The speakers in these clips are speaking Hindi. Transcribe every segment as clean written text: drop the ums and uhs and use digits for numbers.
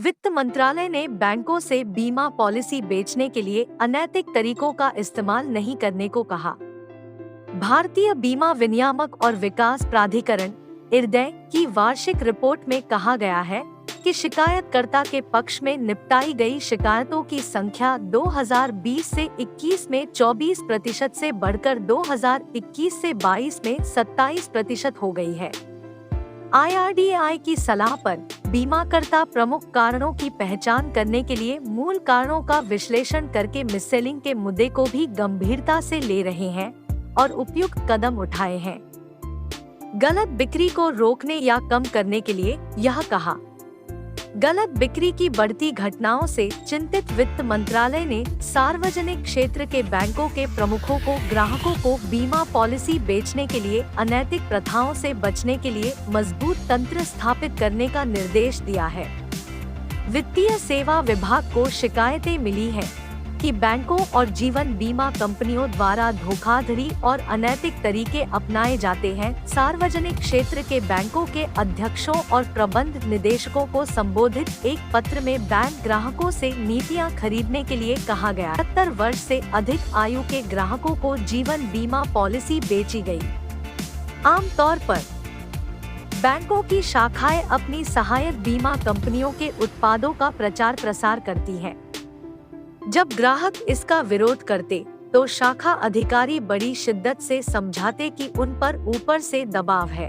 वित्त मंत्रालय ने बैंकों से बीमा पॉलिसी बेचने के लिए अनैतिक तरीकों का इस्तेमाल नहीं करने को कहा। भारतीय बीमा विनियामक और विकास प्राधिकरण (IRDAI) की वार्षिक रिपोर्ट में कहा गया है कि शिकायतकर्ता के पक्ष में निपटाई गई शिकायतों की संख्या 2020 से 21 में 24% से बढ़कर 2021 से 22 में 27% हो गई है। IRDAI की सलाह पर बीमाकर्ता प्रमुख कारणों की पहचान करने के लिए मूल कारणों का विश्लेषण करके मिससेलिंग के मुद्दे को भी गंभीरता से ले रहे हैं और उपयुक्त कदम उठाए हैं। गलत बिक्री को रोकने या कम करने के लिए यह कहा। गलत बिक्री की बढ़ती घटनाओं से चिंतित वित्त मंत्रालय ने सार्वजनिक क्षेत्र के बैंकों के प्रमुखों को ग्राहकों को बीमा पॉलिसी बेचने के लिए अनैतिक प्रथाओं से बचने के लिए मजबूत तंत्र स्थापित करने का निर्देश दिया है। वित्तीय सेवा विभाग को शिकायतें मिली हैं कि बैंकों और जीवन बीमा कंपनियों द्वारा धोखाधड़ी और अनैतिक तरीके अपनाए जाते हैं। सार्वजनिक क्षेत्र के बैंकों के अध्यक्षों और प्रबंध निदेशकों को संबोधित एक पत्र में बैंक ग्राहकों से नीतियां खरीदने के लिए कहा गया। 70 वर्ष से अधिक आयु के ग्राहकों को जीवन बीमा पॉलिसी बेची गई। आमतौर पर बैंकों की शाखाएं अपनी सहायक बीमा कंपनियों के उत्पादों का प्रचार प्रसार करती हैं। जब ग्राहक इसका विरोध करते तो शाखा अधिकारी बड़ी शिद्दत से समझाते कि उन पर ऊपर से दबाव है।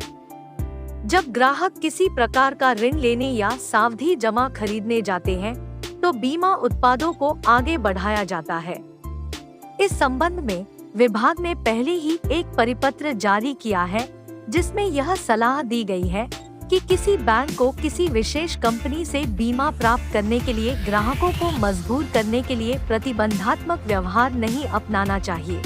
जब ग्राहक किसी प्रकार का ऋण लेने या सावधि जमा खरीदने जाते हैं तो बीमा उत्पादों को आगे बढ़ाया जाता है। इस संबंध में विभाग ने पहले ही एक परिपत्र जारी किया है जिसमें यह सलाह दी गई है कि किसी बैंक को किसी विशेष कंपनी से बीमा प्राप्त करने के लिए ग्राहकों को मजबूर करने के लिए प्रतिबंधात्मक व्यवहार नहीं अपनाना चाहिए।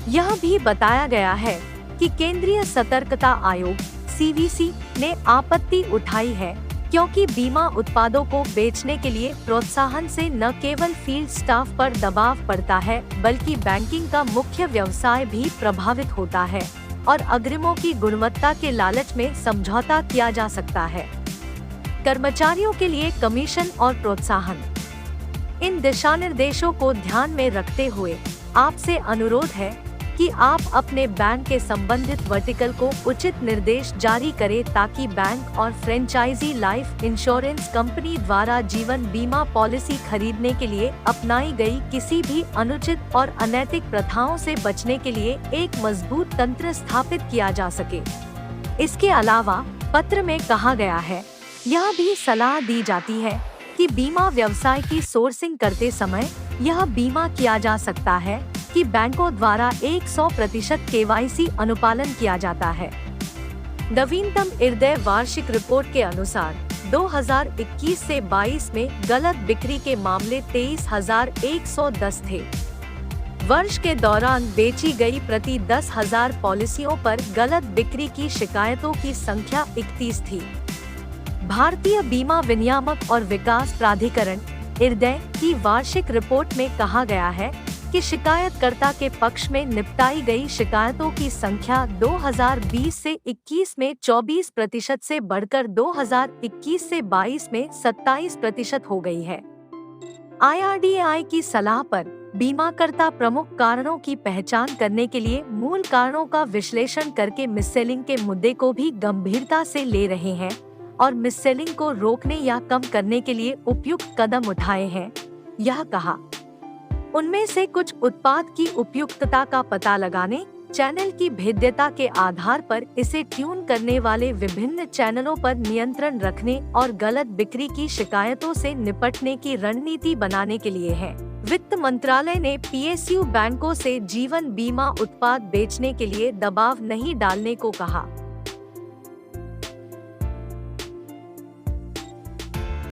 यह भी बताया गया है कि केंद्रीय सतर्कता आयोग (CVC) ने आपत्ति उठाई है क्योंकि बीमा उत्पादों को बेचने के लिए प्रोत्साहन से न केवल फील्ड स्टाफ पर दबाव पड़ता है बल्कि बैंकिंग का मुख्य व्यवसाय भी प्रभावित होता है और अग्रिमों की गुणवत्ता के लालच में समझौता किया जा सकता है। कर्मचारियों के लिए कमीशन और प्रोत्साहन। इन दिशानिर्देशों को ध्यान में रखते हुए आपसे अनुरोध है कि आप अपने बैंक के संबंधित वर्टिकल को उचित निर्देश जारी करें ताकि बैंक और फ्रेंचाइजी लाइफ इंश्योरेंस कंपनी द्वारा जीवन बीमा पॉलिसी खरीदने के लिए अपनाई गई किसी भी अनुचित और अनैतिक प्रथाओं से बचने के लिए एक मजबूत तंत्र स्थापित किया जा सके। इसके अलावा पत्र में कहा गया है, यह भी सलाह दी जाती है कि बीमा व्यवसाय की सोर्सिंग करते समय यह बीमा किया जा सकता है कि बैंकों द्वारा 100% KYC अनुपालन किया जाता है। नवीनतम IRDAI वार्षिक रिपोर्ट के अनुसार 2021 से 22 में गलत बिक्री के मामले 23,110 थे। वर्ष के दौरान बेची गई प्रति 10,000 पॉलिसियों पर गलत बिक्री की शिकायतों की संख्या 31 थी। भारतीय बीमा विनियामक और विकास प्राधिकरण (IRDAI) की वार्षिक रिपोर्ट में कहा गया है कि शिकायतकर्ता के पक्ष में निपटाई गई शिकायतों की संख्या 2020 से 21 में 24% से बढ़कर 2021 से 22 में 27% हो गई है। IRDAI की सलाह पर बीमाकर्ता प्रमुख कारणों की पहचान करने के लिए मूल कारणों का विश्लेषण करके मिससेलिंग के मुद्दे को भी गंभीरता से ले रहे हैं और मिससेलिंग को रोकने या कम करने के लिए उपयुक्त कदम उठाए हैं। यह कहा। उनमें से कुछ उत्पाद की उपयुक्तता का पता लगाने, चैनल की भेद्यता के आधार पर इसे ट्यून करने वाले विभिन्न चैनलों पर नियंत्रण रखने और गलत बिक्री की शिकायतों से निपटने की रणनीति बनाने के लिए है। वित्त मंत्रालय ने PSU बैंकों से जीवन बीमा उत्पाद बेचने के लिए दबाव नहीं डालने को कहा।